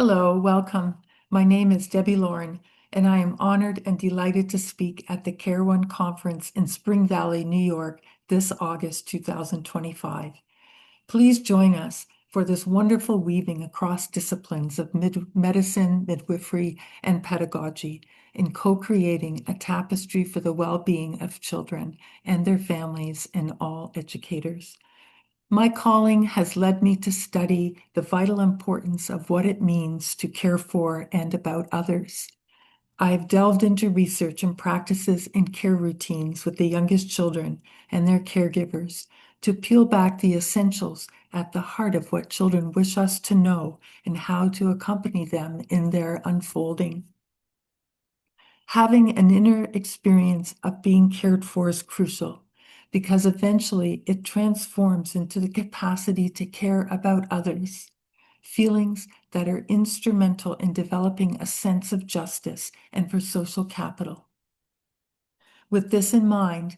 Hello, welcome. My name is Debbie Laurin, and I am honored and delighted to speak at the Care One conference in Spring Valley, New York, this August 2025. Please join us for this wonderful weaving across disciplines of medicine, midwifery, and pedagogy in co-creating a tapestry for the well-being of children and their families and all educators. My calling has led me to study the vital importance of what it means to care for and about others. I have delved into research and practices in care routines with the youngest children and their caregivers to peel back the essentials at the heart of what children wish us to know and how to accompany them in their unfolding. Having an inner experience of being cared for is crucial because eventually it transforms into the capacity to care about others, feelings that are instrumental in developing a sense of justice and for social capital. With this in mind,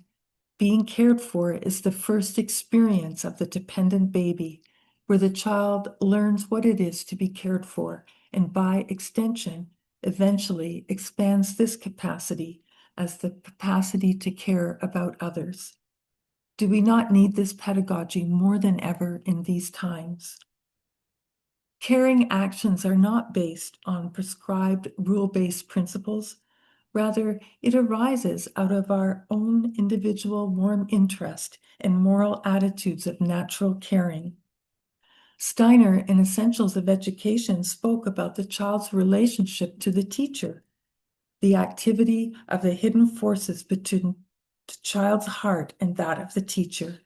being cared for is the first experience of the dependent baby, where the child learns what it is to be cared for, and by extension, eventually expands this capacity as the capacity to care about others. Do we not need this pedagogy more than ever in these times? Caring actions are not based on prescribed rule-based principles. Rather, it arises out of our own individual warm interest and moral attitudes of natural caring. Steiner, in Essentials of Education, spoke about the child's relationship to the teacher. The activity of the hidden forces between the child's heart and that of the teacher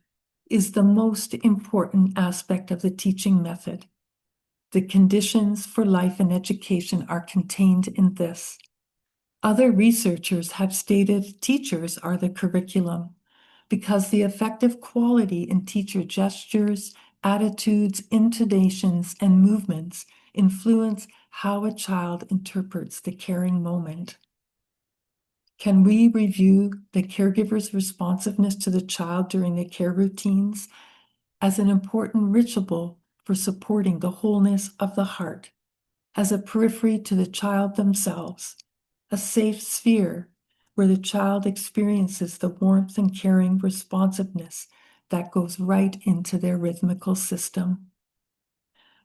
is the most important aspect of the teaching method. The conditions for life and education are contained in this. Other researchers have stated teachers are the curriculum because the effective quality in teacher gestures, attitudes, intonations, and movements influence how a child interprets the caring moment. Can we review the caregiver's responsiveness to the child during the care routines as an important ritual for supporting the wholeness of the heart, as a periphery to the child themselves, a safe sphere where the child experiences the warmth and caring responsiveness that goes right into their rhythmical system.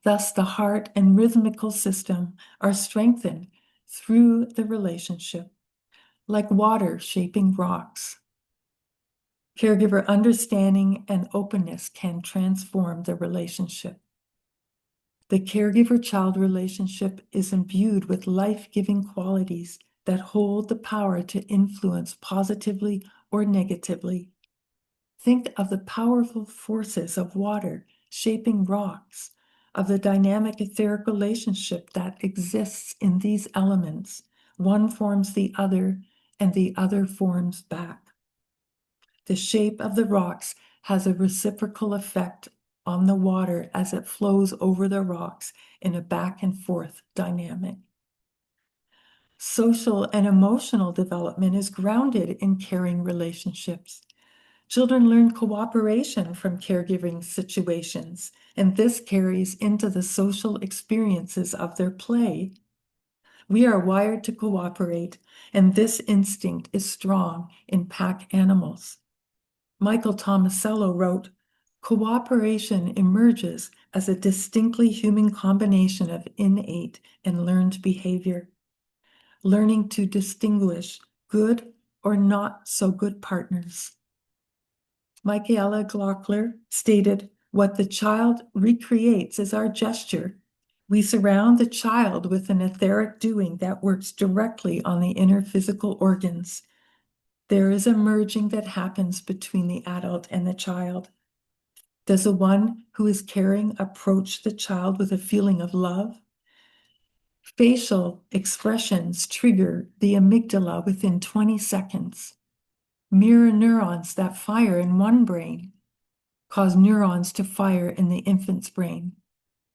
Thus, the heart and rhythmical system are strengthened through the relationship, like water shaping rocks. Caregiver understanding and openness can transform the relationship. The caregiver-child relationship is imbued with life-giving qualities that hold the power to influence positively or negatively. Think of the powerful forces of water shaping rocks, of the dynamic etheric relationship that exists in these elements. One forms the other, and the other forms back. The shape of the rocks has a reciprocal effect on the water as it flows over the rocks in a back and forth dynamic. Social and emotional development is grounded in caring relationships. Children learn cooperation from caregiving situations, and this carries into the social experiences of their play. We are wired to cooperate, and this instinct is strong in pack animals. Michael Tomasello wrote, "Cooperation emerges as a distinctly human combination of innate and learned behavior, learning to distinguish good or not so good partners." Michaela Glockler stated, "What the child recreates is our gesture. We surround the child with an etheric doing that works directly on the inner physical organs. There is a merging that happens between the adult and the child. Does the one who is caring approach the child with a feeling of love? Facial expressions trigger the amygdala within 20 seconds. Mirror neurons that fire in one brain cause neurons to fire in the infant's brain.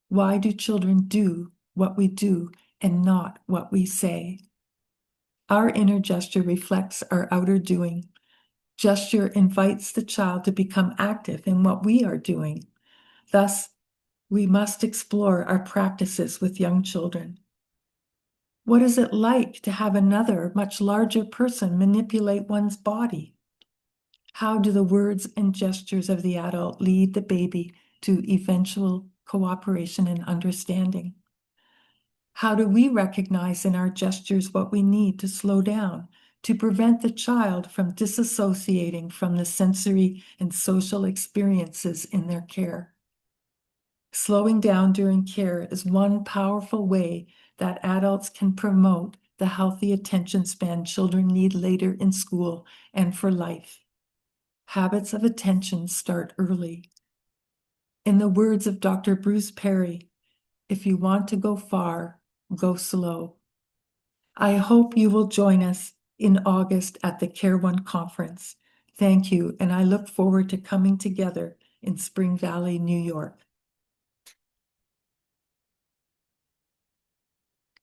Why do children do what we do and not what we say? Our inner gesture reflects our outer doing. Gesture invites the child to become active in what we are doing. Thus, We must explore our practices with young children. What is it like to have another, much larger person manipulate one's body? How do the words and gestures of the adult lead the baby to eventual cooperation and understanding? How do we recognize in our gestures what we need to slow down, to prevent the child from disassociating from the sensory and social experiences in their care? Slowing down during care is one powerful way that adults can promote the healthy attention span children need later in school and for life. Habits of attention start early. In the words of Dr. Bruce Perry, if you want to go far, go slow. I hope you will join us in August at the Care One conference. Thank you, and I look forward to coming together in Spring Valley, New York.